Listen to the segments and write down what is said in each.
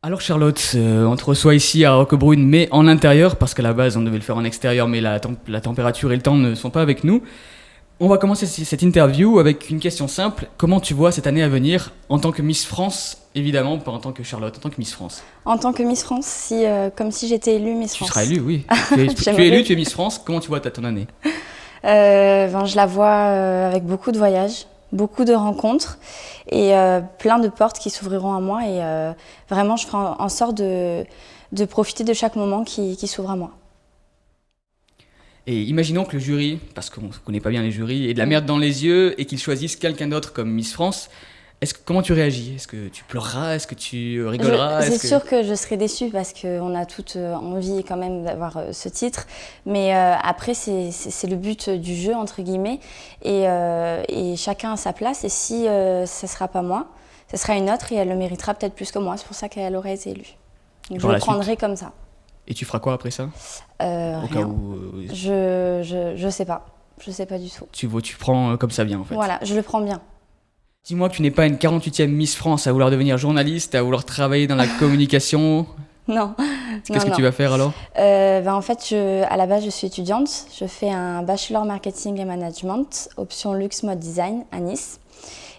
Alors Charlotte, on te reçoit ici à Roquebrune, mais en intérieur, parce qu'à la base on devait le faire en extérieur, mais la température et le temps ne sont pas avec nous. On va commencer cette interview avec une question simple. Comment tu vois cette année à venir en tant que Miss France, évidemment, pas en tant que Charlotte, en tant que Miss France? En tant que Miss France, comme si j'étais élue Miss France. Tu seras élue, oui. Tu es élue, tu es Miss France. Comment tu vois ton année? Je la vois avec beaucoup de voyages, beaucoup de rencontres et plein de portes qui s'ouvriront à moi. Et vraiment, je ferai en sorte de profiter de chaque moment qui s'ouvre à moi. Et imaginons que le jury, parce qu'on ne connaît pas bien les jurys, ait de la merde dans les yeux et qu'ils choisissent quelqu'un d'autre comme Miss France. Comment tu réagis? Est-ce que tu pleureras? Est-ce que tu rigoleras? C'est sûr que je serai déçue parce qu'on a toute envie quand même d'avoir ce titre. Mais après, c'est le but du jeu, entre guillemets. Et chacun a sa place. Et si ce ne sera pas moi, ce sera une autre et elle le méritera peut-être plus que moi. C'est pour ça qu'elle aurait été élue. Donc je le prendrai comme ça. Et tu feras quoi après ça? Rien. Au cas où, Je sais pas. Je sais pas du tout. Tu prends comme ça vient en fait. Voilà, je le prends bien. Dis-moi que tu n'es pas une 48e Miss France à vouloir devenir journaliste, à vouloir travailler dans la communication. Non. Qu'est-ce que tu vas faire alors? En fait, à la base, je suis étudiante. Je fais un bachelor marketing et management, option luxe mode design à Nice.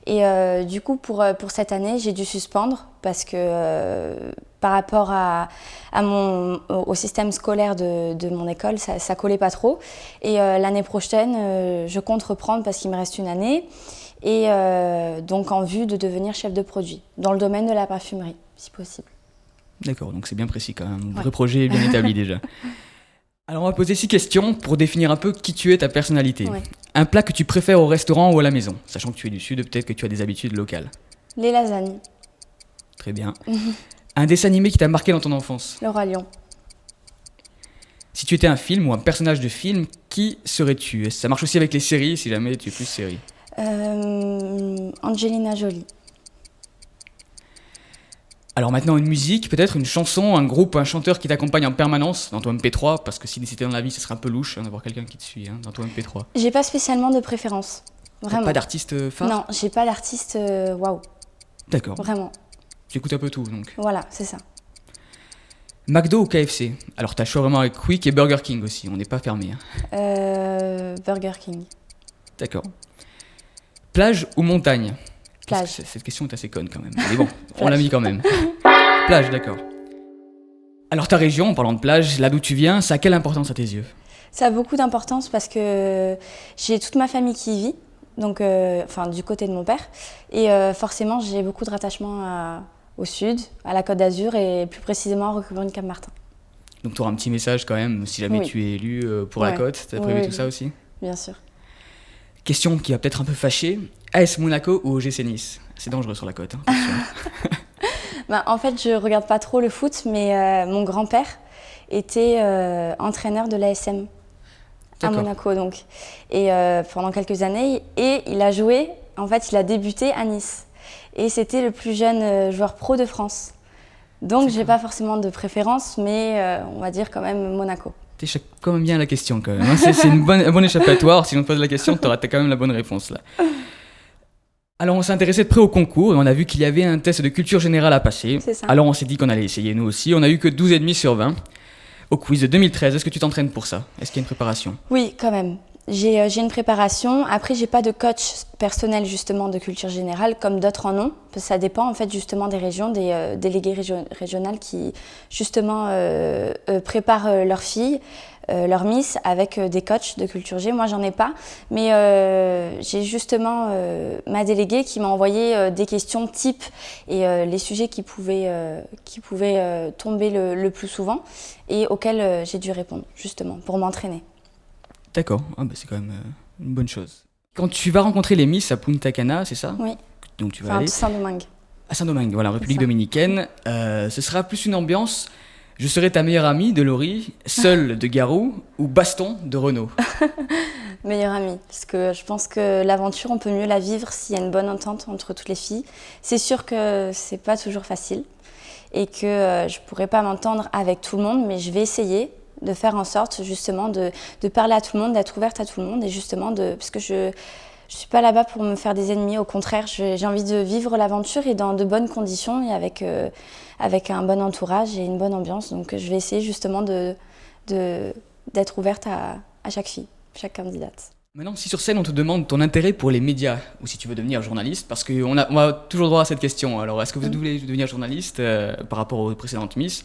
Et du coup, pour cette année, j'ai dû suspendre parce que par rapport au système scolaire de mon école, ça collait pas trop. Et l'année prochaine, je compte reprendre parce qu'il me reste une année. Et donc en vue de devenir chef de produit dans le domaine de la parfumerie, si possible. D'accord, donc c'est bien précis quand même. Un vrai projet bien établi déjà. Alors on va poser 6 questions pour définir un peu qui tu es, ta personnalité. Ouais. Un plat que tu préfères au restaurant ou à la maison, sachant que tu es du Sud, peut-être que tu as des habitudes locales. Les lasagnes. Très bien. Un dessin animé qui t'a marqué dans ton enfance. Le Roi Lion. Si tu étais un film ou un personnage de film, qui serais-tu? Ça marche aussi avec les séries, si jamais tu es plus série. Angelina Jolie. Alors maintenant une musique, peut-être une chanson, un groupe, un chanteur qui t'accompagne en permanence dans ton MP3, parce que si c'était dans la vie, ça serait un peu louche d'avoir quelqu'un qui te suit dans ton MP3. J'ai pas spécialement de préférence, vraiment. Pas d'artiste phare? Non, j'ai pas d'artiste waouh. D'accord. Vraiment. Tu écoutes un peu tout donc. Voilà, c'est ça. McDo ou KFC? Alors t'as le choix vraiment avec Quick et Burger King aussi, on n'est pas fermé. Burger King. D'accord. Plage ou montagne? Plage. Cette question est assez conne quand même. Mais bon, on l'a mis quand même. Plage, d'accord. Alors ta région, en parlant de plage, là d'où tu viens, ça a quelle importance à tes yeux? Ça a beaucoup d'importance parce que j'ai toute ma famille qui y vit, donc, du côté de mon père. Et forcément, j'ai beaucoup de rattachement au sud, à la Côte d'Azur et plus précisément à Roquebrune-Cap-Martin. Donc tu auras un petit message quand même, si jamais tu es élu pour la côte. Tu as prévu tout ça aussi? Bien sûr. Question qui va peut-être un peu fâcher. AS Monaco ou OGC Nice? C'est dangereux sur la côte. En fait, je regarde pas trop le foot, mais mon grand-père était entraîneur de l'ASM à Monaco. Donc. Et pendant quelques années, et il a joué, en fait, il a débuté à Nice. Et c'était le plus jeune joueur pro de France. Donc, j'ai pas forcément de préférence, mais on va dire quand même Monaco. T'échappes quand même bien à la question quand même. C'est un bon échappatoire. Si on te pose la question, t'auras quand même la bonne réponse là. Alors on s'est intéressé de près au concours et on a vu qu'il y avait un test de culture générale à passer. C'est ça. Alors on s'est dit qu'on allait essayer nous aussi. On a eu que 12,5 sur 20 au quiz de 2013. Est-ce que tu t'entraînes pour ça? Est-ce qu'il y a une préparation? Oui, quand même. J'ai une préparation. Après, j'ai pas de coach personnel justement de culture générale comme d'autres en ont. Ça dépend en fait justement des régions, des délégués régionales qui justement préparent leurs filles, leurs miss avec des coachs de culture G. Moi, j'en ai pas, mais j'ai justement ma déléguée qui m'a envoyé des questions type et les sujets qui pouvaient tomber le plus souvent et auxquels j'ai dû répondre justement pour m'entraîner. D'accord, c'est quand même une bonne chose. Quand tu vas rencontrer les Miss à Punta Cana, c'est ça? Oui. Donc tu vas aller Saint-Domingue. à Saint-Domingue, voilà, République dominicaine. Ce sera plus une ambiance. Je serai ta meilleure amie de Laurie, seule de Garou ou baston de Renaud? Meilleure amie, parce que je pense que l'aventure, on peut mieux la vivre s'il y a une bonne entente entre toutes les filles. C'est sûr que c'est pas toujours facile et que je pourrais pas m'entendre avec tout le monde, mais je vais essayer de faire en sorte justement de parler à tout le monde, d'être ouverte à tout le monde et justement parce que Je suis pas là-bas pour me faire des ennemis, au contraire, j'ai envie de vivre l'aventure et dans de bonnes conditions et avec un bon entourage et une bonne ambiance. Donc je vais essayer justement d'être ouverte à chaque fille, chaque candidate. Maintenant, si sur scène on te demande ton intérêt pour les médias, ou si tu veux devenir journaliste, parce qu'on a toujours droit à cette question. Alors, est-ce que vous voulez devenir journaliste par rapport aux précédentes Miss?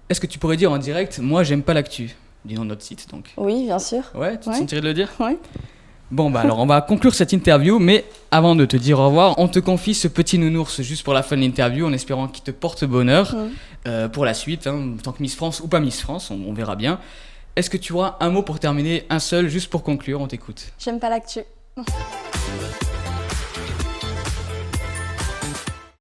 Est-ce que tu pourrais dire en direct, moi j'aime pas l'actu, du nom de notre site donc? Oui, bien sûr. Ouais, tu te sentirais de le dire? Oui. Bon, bah alors on va conclure cette interview, mais avant de te dire au revoir, on te confie ce petit nounours juste pour la fin de l'interview, en espérant qu'il te porte bonheur pour la suite, hein, tant que Miss France ou pas Miss France, on verra bien. Est-ce que tu auras un mot pour terminer, un seul, juste pour conclure, on t'écoute? J'aime pas l'actu.